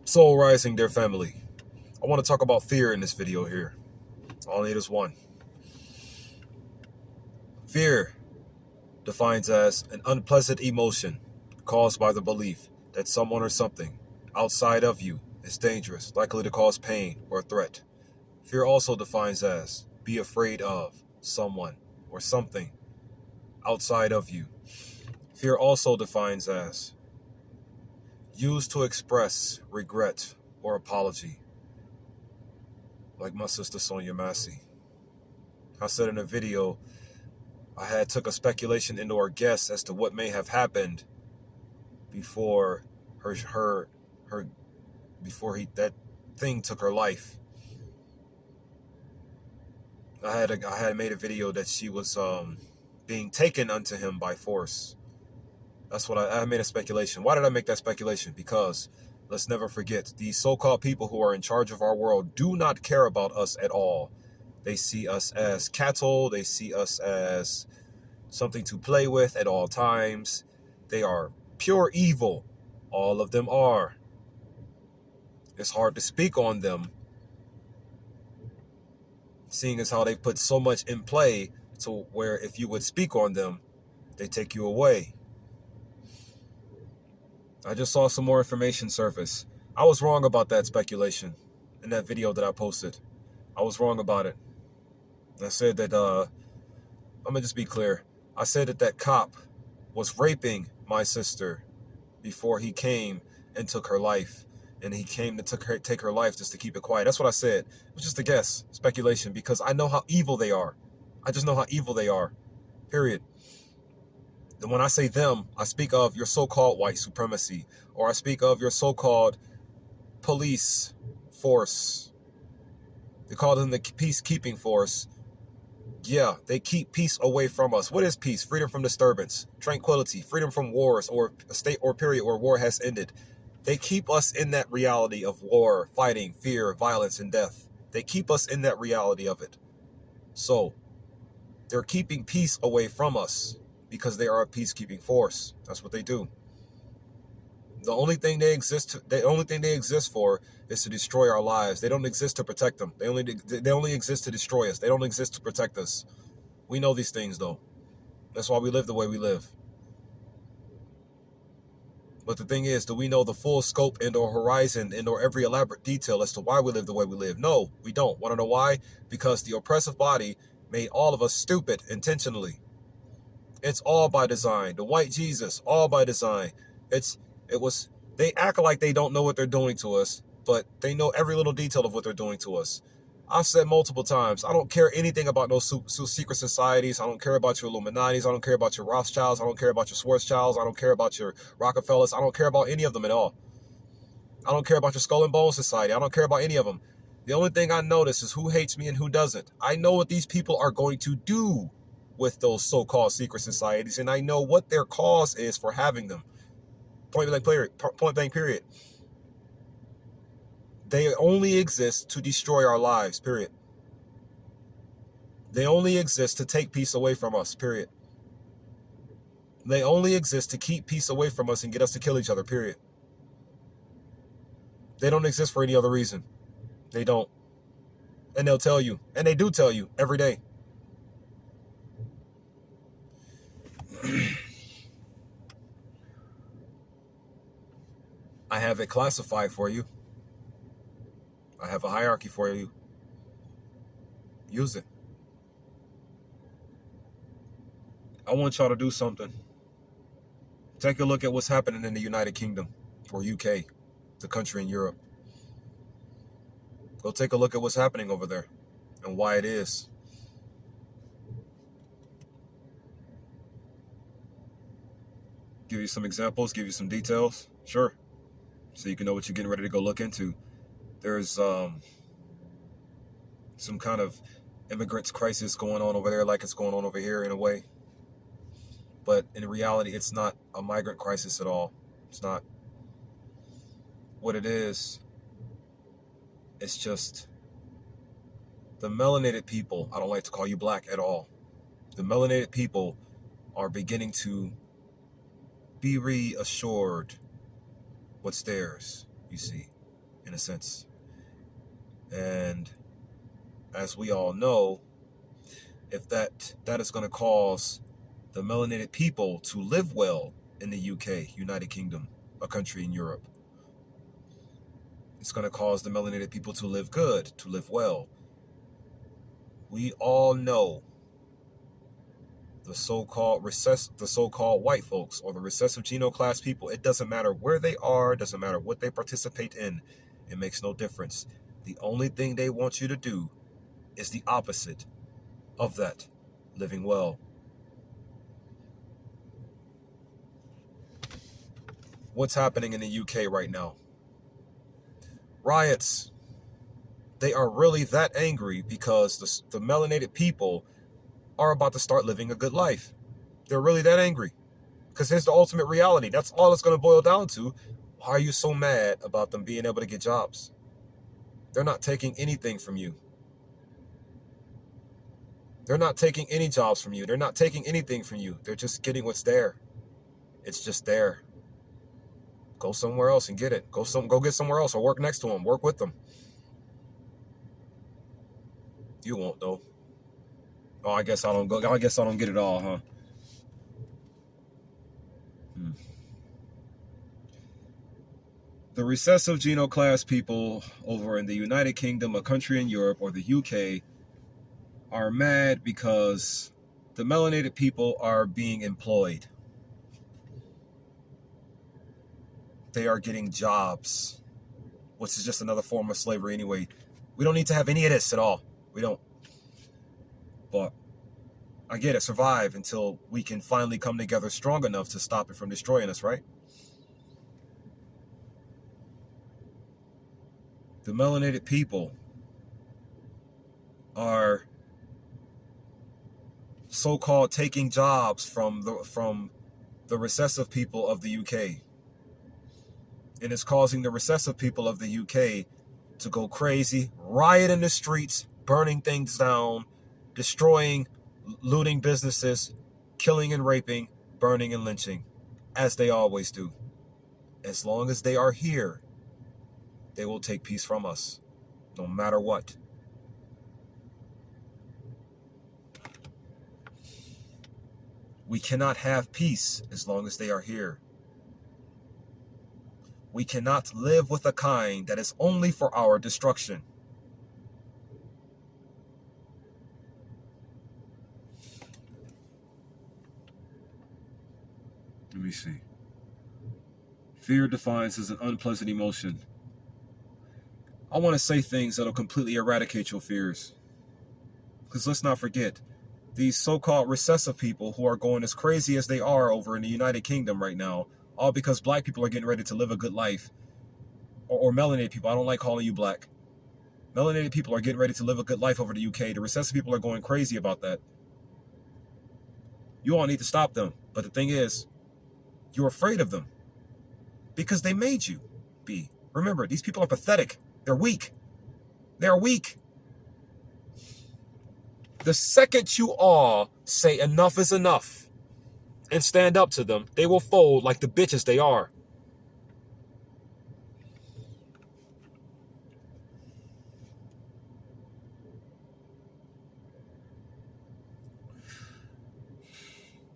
Soul Rising, dear family. I want to talk about fear in this video here. All I need is one. Fear defines as an unpleasant emotion caused by the belief that someone or something outside of you is dangerous, likely to cause pain or threat. Fear also defines as be afraid of someone or something outside of you. Fear also defines as used to express regret or apology, like my sister Sonia Massey. I said in a video, I had took a speculation into our guess as to what may have happened before that thing took her life. I had made a video that she was being taken unto him by force. That's what I made a speculation. Why did I make that speculation? Because let's never forget, these so-called people who are in charge of our world do not care about us at all. They see us as cattle. They see us as something to play with at all times. They are pure evil. All of them are. It's hard to speak on them, seeing as how they put so much in play to where if you would speak on them, they take you away. I just saw some more information surface. I was wrong about that speculation in that video that I posted. I was wrong about it. I said that, I'm going to just be clear. I said that that cop was raping my sister before he came and took her life. And he came to take her life just to keep it quiet. That's what I said. It was just a guess, speculation, because I know how evil they are. I just know how evil they are, period. And when I say them, I speak of your so-called white supremacy, or I speak of your so-called police force. They call them the peacekeeping force. Yeah, they keep peace away from us. What is peace? Freedom from disturbance, tranquility, freedom from wars, or a state or period where war has ended. They keep us in that reality of war, fighting, fear, violence, and death. They keep us in that reality of it. So, they're keeping peace away from us because they are a peacekeeping force. That's what they do. The only thing they exist for is to destroy our lives. They don't exist to protect them. They only exist to destroy us. They don't exist to protect us. We know these things, though. That's why we live the way we live. But the thing is, do we know the full scope and or horizon and or every elaborate detail as to why we live the way we live? No, we don't. Want to know why? Because the oppressive body made all of us stupid intentionally. It's all by design. The white Jesus, all by design. They act like they don't know what they're doing to us, but they know every little detail of what they're doing to us. I've said multiple times, I don't care anything about no secret societies. I don't care about your Illuminatis. I don't care about your Rothschilds. I don't care about your Schwarzschilds. I don't care about your Rockefellers. I don't care about any of them at all. I don't care about your Skull and Bones Society. I don't care about any of them. The only thing I notice is who hates me and who doesn't. I know what these people are going to do with those so-called secret societies, and I know what their cause is for having them. Point blank period. They only exist to destroy our lives, period. They only exist to take peace away from us, period. They only exist to keep peace away from us and get us to kill each other, period. They don't exist for any other reason. They don't. And they'll tell you, and they do tell you every day. I have it classified for you. I have a hierarchy for you. Use it. I want y'all to do something. Take a look at what's happening in the United Kingdom, or UK, the country in Europe. Go take a look at what's happening over there and why it is. Give you some examples, give you some details. Sure. So you can know what you're getting ready to go look into. There's some kind of immigrants crisis going on over there like it's going on over here in a way. But in reality, it's not a migrant crisis at all. It's not. What it is, it's just the melanated people. I don't like to call you black at all. The melanated people are beginning to be reassured what's theirs, you see. in a sense. And as we all know, if that is going to cause the melanated people to live well in the UK, United Kingdom, a country in Europe, it's going to cause the melanated people to live good, to live well. We all know the so-called white folks, or the recessive genoclass people. It doesn't matter where they are, it doesn't matter what they participate in. It makes no difference. The only thing they want you to do is the opposite of that, living well. What's happening in the UK right now? Riots. They are really that angry because the melanated people are about to start living a good life. They're really that angry. Because here's the ultimate reality. That's all it's going to boil down to. Why are you so mad about them being able to get jobs? They're not taking anything from you. They're not taking any jobs from you. They're not taking anything from you. They're just getting what's there. It's just there. Go somewhere else and get it. Go get somewhere else, or work next to them. Work with them. You won't though. Oh, I guess I don't get it all, huh? The recessive genoclass people over in the United Kingdom, a country in Europe, or the UK, are mad because the melanated people are being employed. They are getting jobs, which is just another form of slavery anyway. We don't need to have any of this at all. We don't. But I get it, survive until we can finally come together strong enough to stop it from destroying us, right? The melanated people are so-called taking jobs from the recessive people of the UK. And it's causing the recessive people of the UK to go crazy, riot in the streets, burning things down, destroying, looting businesses, killing and raping, burning and lynching, as they always do. As long as they are here, they will take peace from us, no matter what. We cannot have peace as long as they are here. We cannot live with a kind that is only for our destruction. Let me see. Fear defines as an unpleasant emotion. I want to say things that'll completely eradicate your fears. Because let's not forget, these so-called recessive people who are going as crazy as they are over in the United Kingdom right now, all because black people are getting ready to live a good life. Or melanated people. I don't like calling you black. Melanated people are getting ready to live a good life over the UK. The recessive people are going crazy about that. You all need to stop them. But the thing is, you're afraid of them. Because they made you be. Remember, these people are pathetic. They're weak. They're weak. The second you all say enough is enough and stand up to them, they will fold like the bitches they are.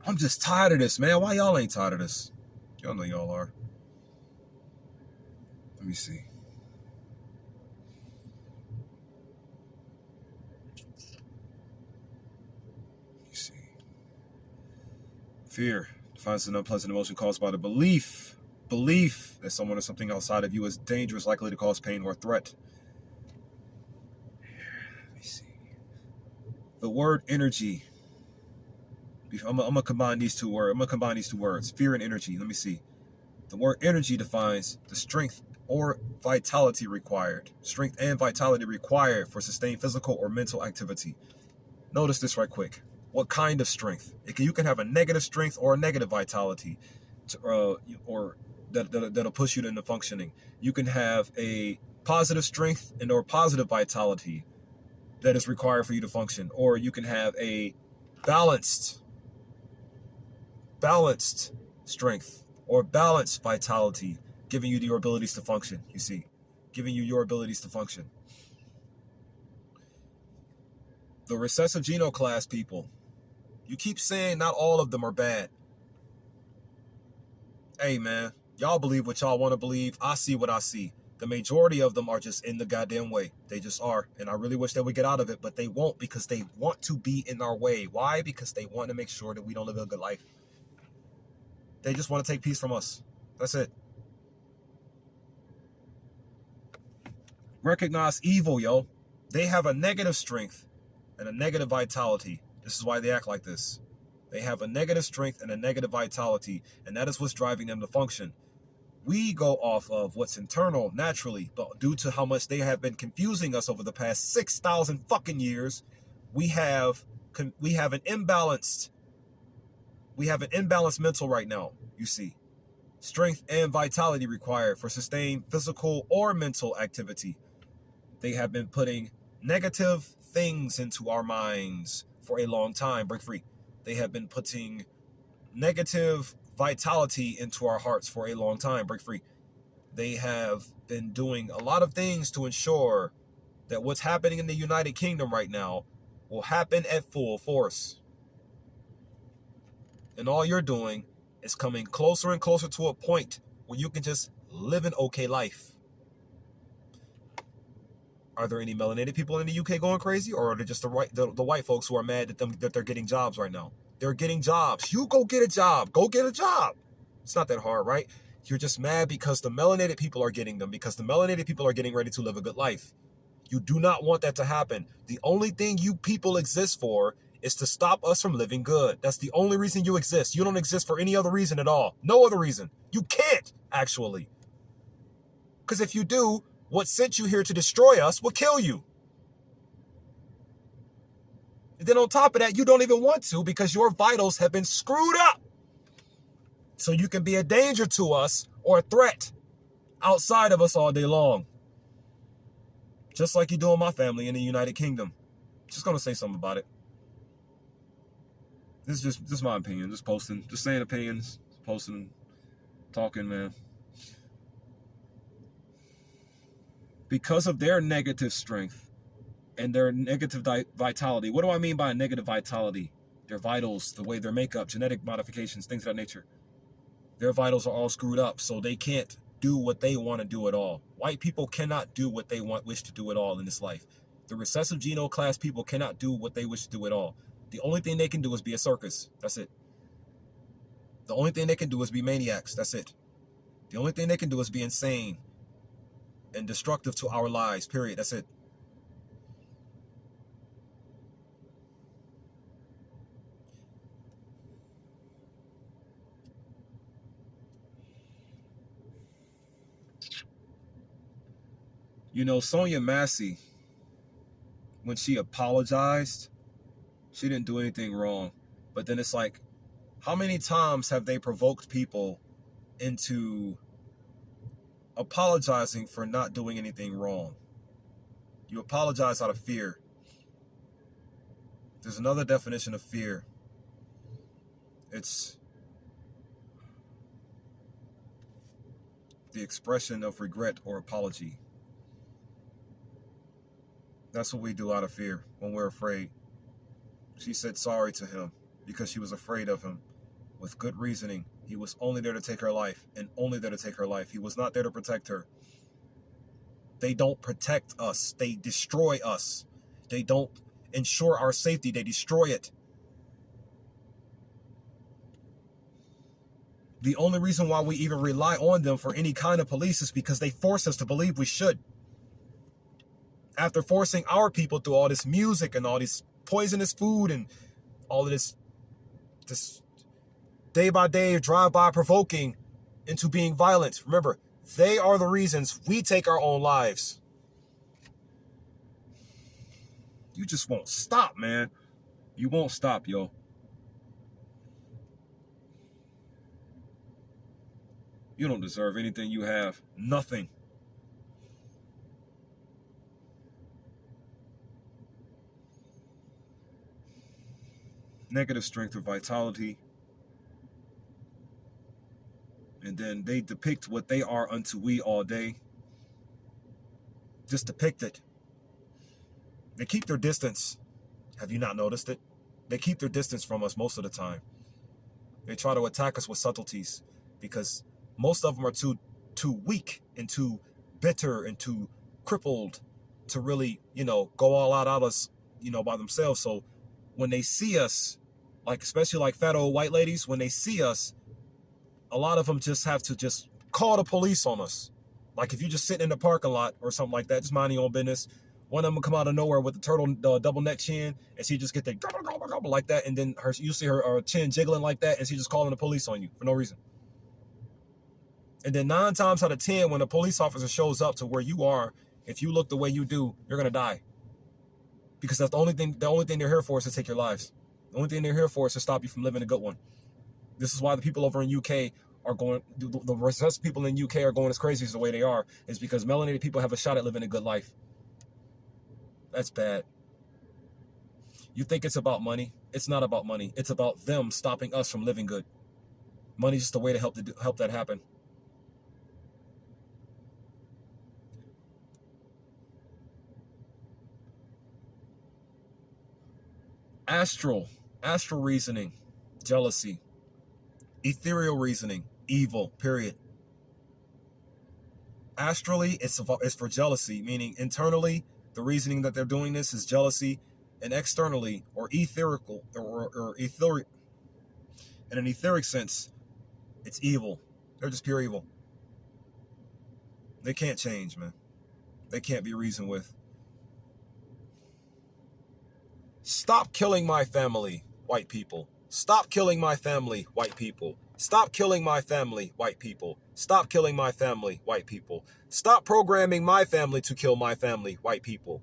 I'm just tired of this, man. Why y'all ain't tired of this? Y'all know y'all are. Let me see. Fear defines an unpleasant emotion caused by the belief that someone or something outside of you is dangerous, likely to cause pain or threat. Let me see. The word energy. I'm gonna combine these two words. Fear and energy. Let me see. The word energy defines the strength or vitality required. Strength and vitality required for sustained physical or mental activity. Notice this right quick. What kind of strength? You can have a negative strength or a negative vitality, or that'll push you into functioning. You can have a positive strength and or positive vitality that is required for you to function, or you can have a balanced strength or balanced vitality, giving you your abilities to function. You see, giving you your abilities to function. The recessive genoclass people, you keep saying not all of them are bad. Hey, man, y'all believe what y'all want to believe. I see what I see. The majority of them are just in the goddamn way. They just are. And I really wish they would get out of it, but they won't because they want to be in our way. Why? Because they want to make sure that we don't live a good life. They just want to take peace from us. That's it. Recognize evil, yo. They have a negative strength and a negative vitality. This is why they act like this. They have a negative strength and a negative vitality, and that is what's driving them to function. We go off of what's internal naturally, but due to how much they have been confusing us over the past 6,000 fucking years, we have an imbalanced mental right now, you see. Strength and vitality required for sustained physical or mental activity. They have been putting negative things into our minds for a long time. Break free. They have been putting negative vitality into our hearts for a long time. Break free. They have been doing a lot of things to ensure that what's happening in the United Kingdom right now will happen at full force. And all you're doing is coming closer and closer to a point where you can just live an okay life. Are there any melanated people in the UK going crazy, or are they just the white folks who are mad that they're getting jobs right now? They're getting jobs. You go get a job. Go get a job. It's not that hard, right? You're just mad because the melanated people are getting them, because the melanated people are getting ready to live a good life. You do not want that to happen. The only thing you people exist for is to stop us from living good. That's the only reason you exist. You don't exist for any other reason at all. No other reason. You can't, actually. Because if you do, what sent you here to destroy us will kill you. And then on top of that, you don't even want to because your vitals have been screwed up. So you can be a danger to us or a threat outside of us all day long. Just like you do in my family in the United Kingdom. Just going to say something about it. This is just my opinion. Just posting. Just saying opinions. Posting. Talking, man. Because of their negative strength and their negative vitality. What do I mean by negative vitality? Their vitals, the way their makeup, genetic modifications, things of that nature. Their vitals are all screwed up, so they can't do what they want to do at all. White people cannot do what they wish to do at all in this life. The recessive genoclass people cannot do what they wish to do at all. The only thing they can do is be a circus. That's it. The only thing they can do is be maniacs. That's it. The only thing they can do is be insane and destructive to our lives, period. That's it. You know, Sonia Massey, when she apologized, she didn't do anything wrong. But then it's like, how many times have they provoked people into apologizing for not doing anything wrong? You apologize out of fear. There's another definition of fear. It's the expression of regret or apology. That's what we do out of fear when we're afraid. She said sorry to him because she was afraid of him with good reasoning. He was only there to take her life and only there to take her life. He was not there to protect her. They don't protect us. They destroy us. They don't ensure our safety. They destroy it. The only reason why we even rely on them for any kind of police is because they force us to believe we should. After forcing our people through all this music and all this poisonous food and all of this day by day drive-by provoking into being violent. Remember, they are the reasons we take our own lives. You just won't stop, man. You won't stop, yo. You don't deserve anything you have. Nothing. Negative strength or vitality. And then they depict what they are unto we all day. just depicted. They keep their distance. Have you not noticed it? They keep their distance from us most of the time. They try to attack us with subtleties because most of them are too weak and too bitter and too crippled to really, go all out at us, by themselves. So when they see us, like especially like fat old white ladies, when they see us, a lot of them just have to just call the police on us. Like if you just sitting in the parking lot or something like that, just mind your own business. One of them will come out of nowhere with the turtle double neck chin, and she just get the like that, and then you see her chin jiggling like that, and she just calling the police on you for no reason. And then 9 times out of 10, when a police officer shows up to where you are, if you look the way you do, you're gonna die. Because that's the only thing they're here for is to take your lives. The only thing they're here for is to stop you from living a good one. This is why the people over in UK are going, the rest of people in UK are going as crazy as the way they are, is because melanated people have a shot at living a good life. That's bad. You think it's about money? It's not about money. It's about them stopping us from living good. Money's just a way to help that happen. Astral reasoning, jealousy. Ethereal reasoning, evil, period. Astrally, it's for jealousy, meaning internally, the reasoning that they're doing this is jealousy, and externally, or etherical, or etheric, in an etheric sense, it's evil. They're just pure evil. They can't change, man. They can't be reasoned with. Stop killing my family, white people. Stop killing my family, white people. Stop killing my family, white people. Stop killing my family, white people. Stop programming my family to kill my family, white people.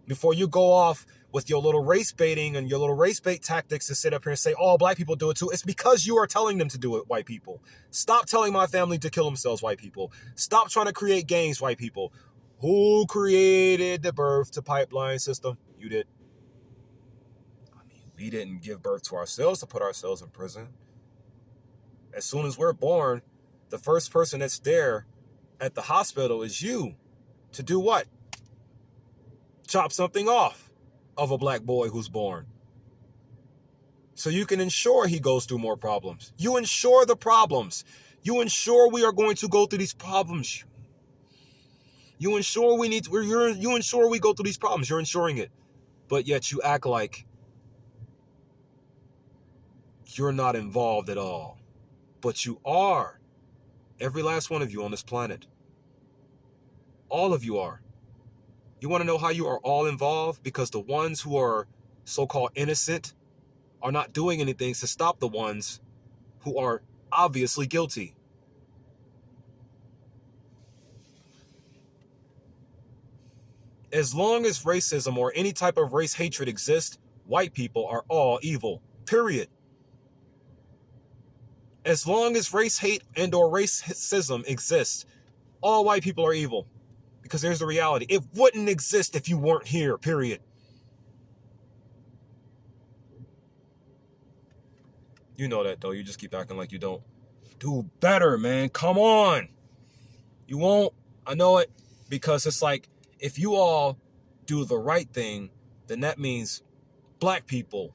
Before you go off with your little race baiting and your little race bait tactics to sit up here and say, oh, black people do it too. It's because you are telling them to do it, white people. Stop telling my family to kill themselves, white people. Stop trying to create gangs, white people. Who created the birth to pipeline system? You did. We didn't give birth to ourselves to put ourselves in prison. As soon as we're born, the first person that's there at the hospital is you. To do what? Chop something off of a black boy who's born. So you can ensure he goes through more problems. You ensure the problems. You ensure we are going to go through these problems. You ensure you ensure we go through these problems. You're ensuring it. But yet you act like you're not involved at all. But you are. Every last one of you on this planet. All of you are. You want to know how you are all involved? Because the ones who are so-called innocent are not doing anything to stop the ones who are obviously guilty. As long as racism or any type of race hatred exists, white people are all evil. Period. As long as race hate and or racism exists, all white people are evil. Because there's the reality. It wouldn't exist if you weren't here, period. You know that, though. You just keep acting like you don't. Do better, man. Come on. You won't. I know it. Because it's like, if you all do the right thing, then that means black people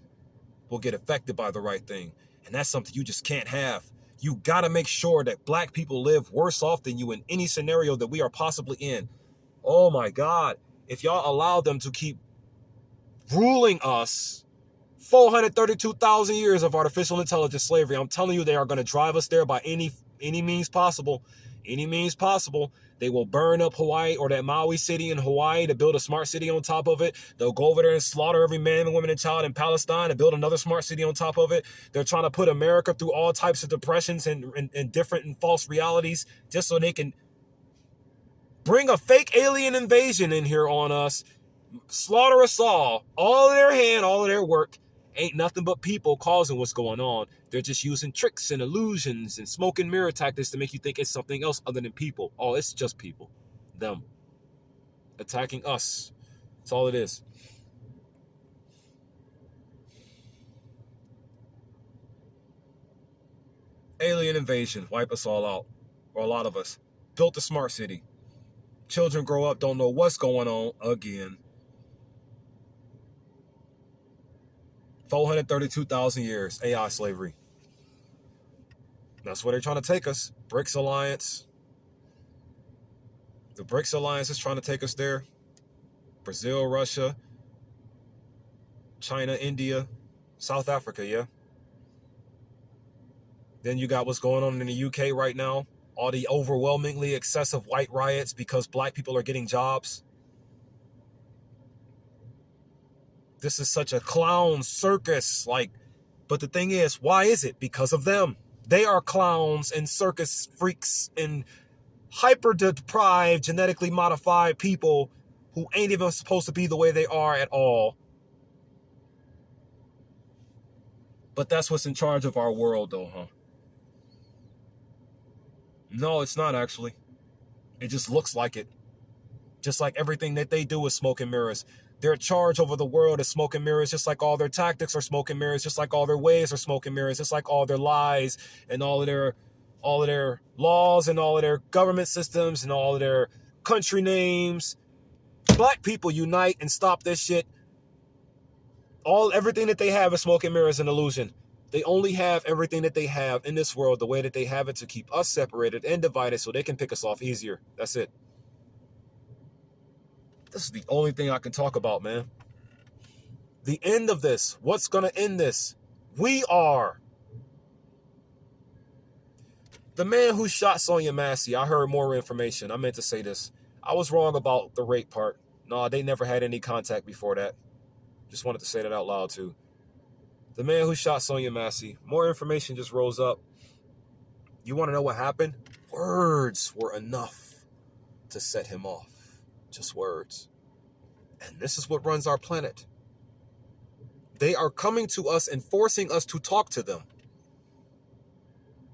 will get affected by the right thing. And that's something you just can't have. You got to make sure that black people live worse off than you in any scenario that we are possibly in. Oh my God. If y'all allow them to keep ruling us, 432,000 years of artificial intelligence slavery, I'm telling you, they are going to drive us there by any means possible. Any means possible. They will burn up Hawaii or that Maui city in Hawaii to build a smart city on top of it. They'll go over there and slaughter every man and woman and child in Palestine and build another smart city on top of it. They're trying to put America through all types of depressions and different and false realities just so they can bring a fake alien invasion in here on us, slaughter us all of their hand, all of their work. Ain't nothing but people causing what's going on. They're just using tricks and illusions and smoke and mirror tactics to make you think it's something else other than people. Oh, it's just people. Them. Attacking us. That's all it is. Alien invasion. Wipe us all out. Or a lot of us. Built a smart city. Children grow up, don't know what's going on again. 432,000 years, AI slavery. That's where they're trying to take us. BRICS Alliance. The BRICS Alliance is trying to take us there. Brazil, Russia, China, India, South Africa, yeah. Then you got what's going on in the UK right now. All the overwhelmingly excessive white riots because black people are getting jobs. This is such a clown circus. But the thing is, why is it? Because of them. They are clowns and circus freaks and hyper deprived, genetically modified people who ain't even supposed to be the way they are at all. But that's what's in charge of our world, though, huh? No, it's not actually. It just looks like it. Just like everything that they do is smoke and mirrors. Their charge over the world is smoke and mirrors, just like all their tactics are smoke and mirrors, just like all their ways are smoke and mirrors, just like all their lies and all of their laws and all of their government systems and all of their country names. Black people unite and stop this shit. Everything that they have is smoke and mirrors and illusion. They only have everything that they have in this world the way that they have it to keep us separated and divided so they can pick us off easier. That's it. This is the only thing I can talk about, man. The end of this. What's going to end this? We are. The man who shot Sonia Massey, I heard more information. I meant to say this. I was wrong about the rape part. No, they never had any contact before that. Just wanted to say that out loud, too. The man who shot Sonia Massey, more information just rose up. You want to know what happened? Words were enough to set him off. Just words. And this is what runs our planet. They are coming to us and forcing us to talk to them.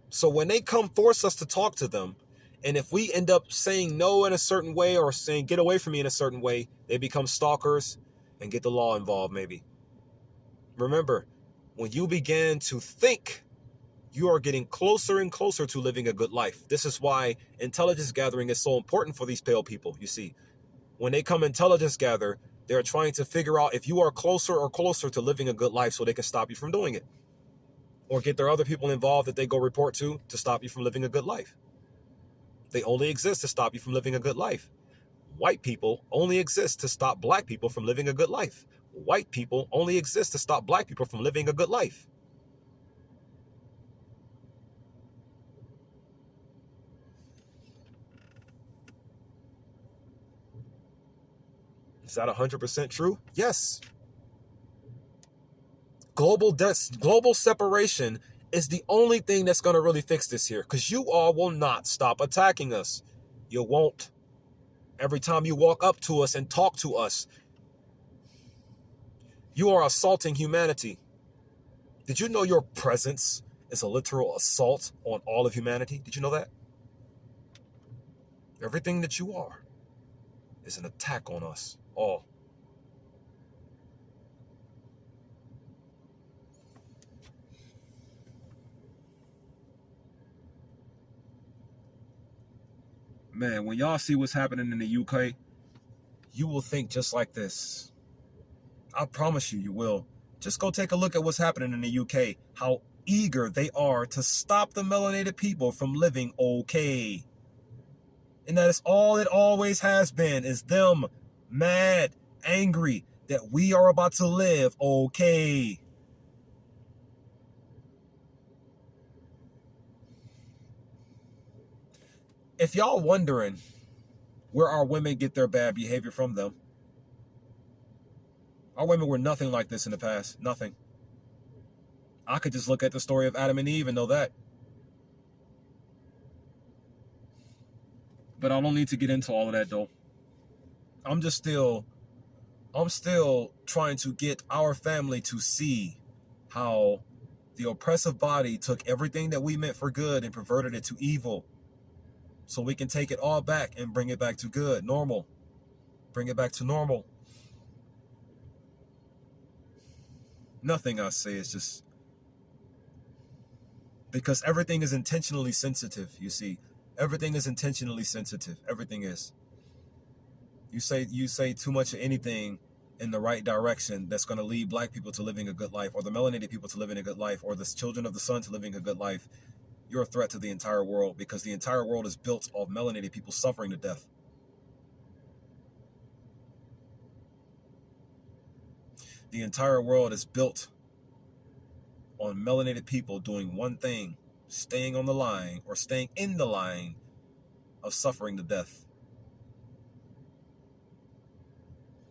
So when they come force us to talk to them, and if we end up saying no in a certain way or saying get away from me in a certain way, they become stalkers and get the law involved maybe. Remember, when you begin to think, you are getting closer and closer to living a good life. This is why intelligence gathering is so important for these pale people, you see. When they come intelligence gather, they're trying to figure out if you are closer or closer to living a good life so they can stop you from doing it. Or get their other people involved that they go report to stop you from living a good life. They only exist to stop you from living a good life. White people only exist to stop black people from living a good life. White people only exist to stop black people from living a good life. Is that 100% true? Yes. Global separation is the only thing that's going to really fix this here, because you all will not stop attacking us. You won't. Every time you walk up to us and talk to us, you are assaulting humanity. Did you know your presence is a literal assault on all of humanity? Did you know that? Everything that you are is an attack on us all. Man, when y'all see what's happening in the UK, you will think just like this. I promise you will. Just go take a look at what's happening in the UK. How eager they are to stop the melanated people from living okay. And that is all it always has been, is them mad, angry that we are about to live okay. If y'all wondering where our women get their bad behavior from them, our women were nothing like this in the past. Nothing. I could just look at the story of Adam and Eve and know that. But I don't need to get into all of that, though. I'm still trying to get our family to see how the oppressive body took everything that we meant for good and perverted it to evil. So we can take it all back and bring it back to good, normal. Bring it back to normal. Nothing I say is just... because everything is intentionally sensitive, you see. Everything is intentionally sensitive. Everything is. You say too much of anything in the right direction that's going to lead black people to living a good life, or the melanated people to living a good life, or the children of the sun to living a good life. You're a threat to the entire world, because the entire world is built off melanated people suffering to death. The entire world is built on melanated people doing one thing: staying on the line, or staying in the line of suffering to death.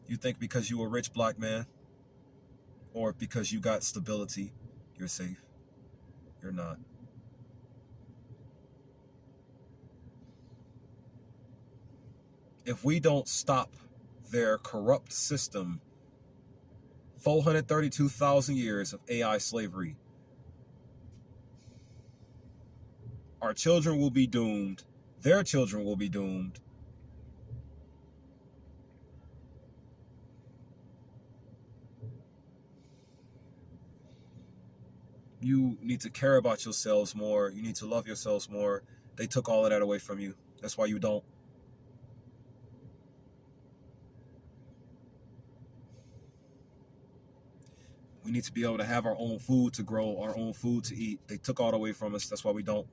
You think because you're a rich black man, or because you got stability, you're safe? You're not. If we don't stop their corrupt system, 432,000 years of AI slavery, our children will be doomed. Their children will be doomed. You need to care about yourselves more. You need to love yourselves more. They took all of that away from you. That's why you don't. We need to be able to have our own food to grow, our own food to eat. They took all away from us. That's why we don't.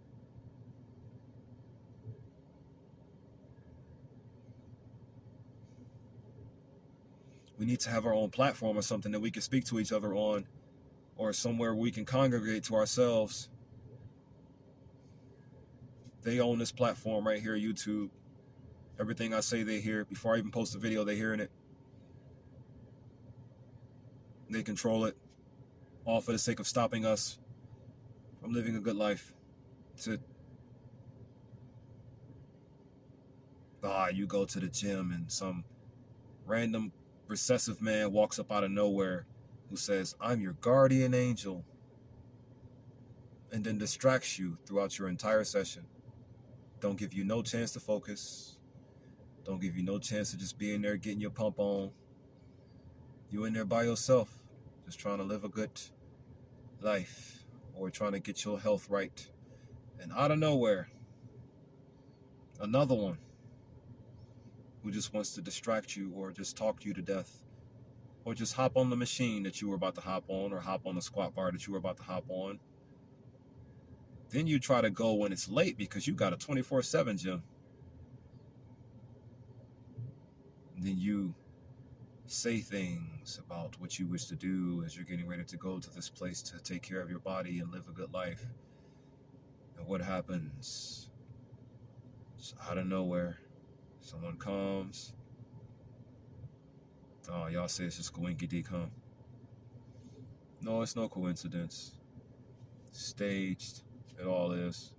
We need to have our own platform or something that we can speak to each other on, or somewhere we can congregate to ourselves. They own this platform right here, YouTube. Everything I say, they hear. Before I even post a video, they hearing it. They control it, all for the sake of stopping us from living a good life. To you go to the gym and some random recessive man walks up out of nowhere who says, "I'm your guardian angel," and then distracts you throughout your entire session. Don't give you no chance to focus. Don't give you no chance to just be in there getting your pump on. You in there by yourself, just trying to live a good life, or trying to get your health right. And out of nowhere, another one who just wants to distract you, or just talk you to death, or just hop on the machine that you were about to hop on, or hop on the squat bar that you were about to hop on. Then you try to go when it's late because you got a 24/7 gym. And then you say things about what you wish to do as you're getting ready to go to this place to take care of your body and live a good life. And what happens? Just out of nowhere, someone comes. Oh, y'all say it's just coinky-dink, huh? No, it's no coincidence. Staged, it all is.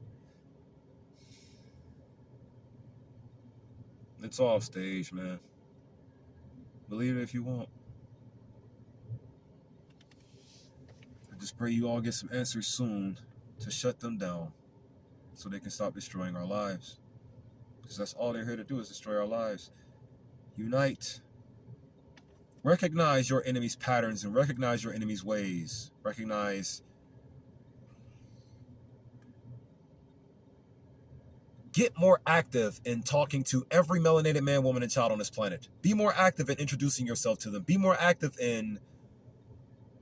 It's all staged, man. Believe it if you want. I just pray you all get some answers soon to shut them down so they can stop destroying our lives. Because that's all they're here to do, is destroy our lives. Unite. Recognize your enemy's patterns and recognize your enemy's ways. Recognize. Get more active in talking to every melanated man, woman, and child on this planet. Be more active in introducing yourself to them. Be more active in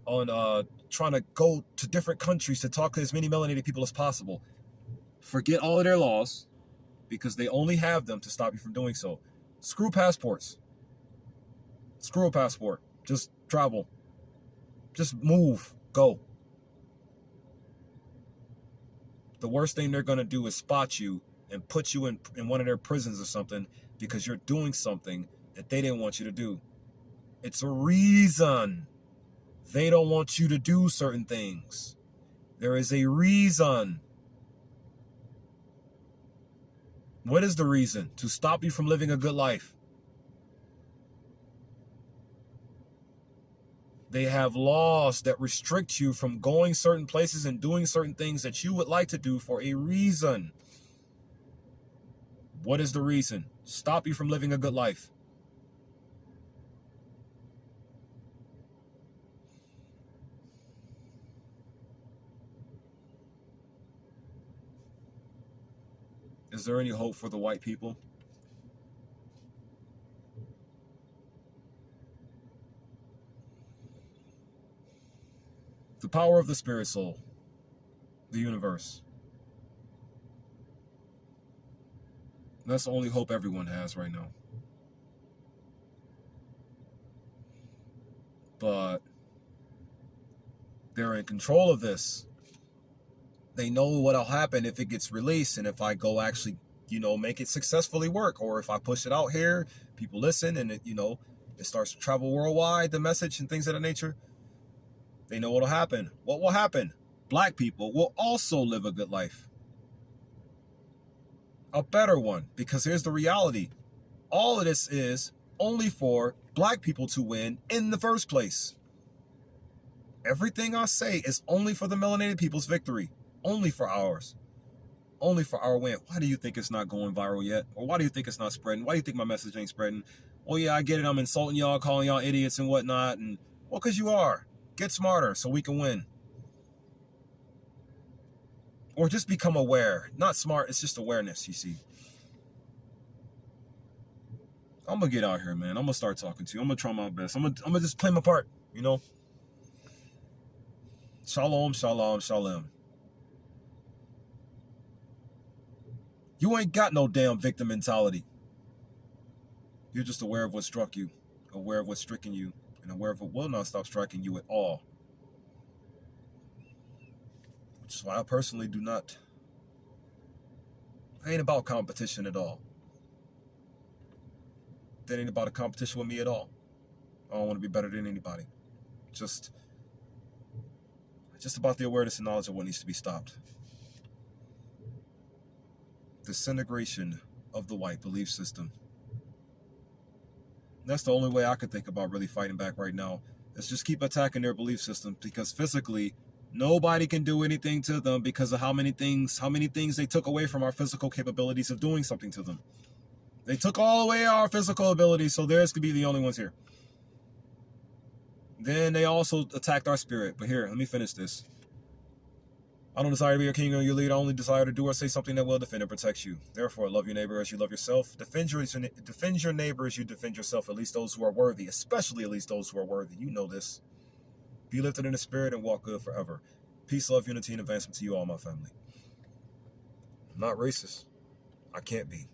trying to go to different countries to talk to as many melanated people as possible. Forget all of their laws, because they only have them to stop you from doing so. Screw passports. Screw a passport. Just travel. Just move. Go. The worst thing they're going to do is spot you and put you in one of their prisons or something because you're doing something that they didn't want you to do. It's a reason they don't want you to do certain things. There is a reason. What is the reason? To stop you from living a good life. They have laws that restrict you from going certain places and doing certain things that you would like to do for a reason. What is the reason? Stop you from living a good life. Is there any hope for the white people? The power of the spirit soul, the universe. That's the only hope everyone has right now. But they're in control of this. They know what'll happen if it gets released, and if I go actually, make it successfully work, or if I push it out here, people listen, and it starts to travel worldwide, the message and things of that nature. They know what'll happen. What will happen? Black people will also live a good life. A better one. Because here's the reality. All of this is only for black people to win in the first place. Everything I say is only for the melanated people's victory. Only for ours. Only for our win. Why do you think it's not going viral yet? Or why do you think it's not spreading? Why do you think my message ain't spreading? Oh yeah, I get it. I'm insulting y'all, calling y'all idiots and whatnot. And well, because you are. Get smarter so we can win. Or just become aware. Not smart, it's just awareness, you see. I'm going to get out here, man. I'm going to start talking to you. I'm going to try my best. I'm going to just play my part, Shalom, shalom, shalom. You ain't got no damn victim mentality. You're just aware of what struck you, aware of what's stricken you, and aware of what will not stop striking you at all. Which is why I personally I ain't about competition at all. That ain't about a competition with me at all. I don't want to be better than anybody. Just about the awareness and knowledge of what needs to be stopped. Disintegration of the white belief system. That's the only way I could think about really fighting back right now. Is just keep attacking their belief system, because physically, nobody can do anything to them because of how many things they took away from our physical capabilities of doing something to them. They took all away our physical abilities, so theirs could be the only ones here. Then they also attacked our spirit. But here, let me finish this. I don't desire to be your king or your leader. I only desire to do or say something that will defend and protect you. Therefore, love your neighbor as you love yourself. Defend your neighbor as you defend yourself, at least those who are worthy, especially at least those who are worthy. You know this. Be lifted in the spirit and walk good forever. Peace, love, unity, and advancement to you all, my family. I'm not racist. I can't be.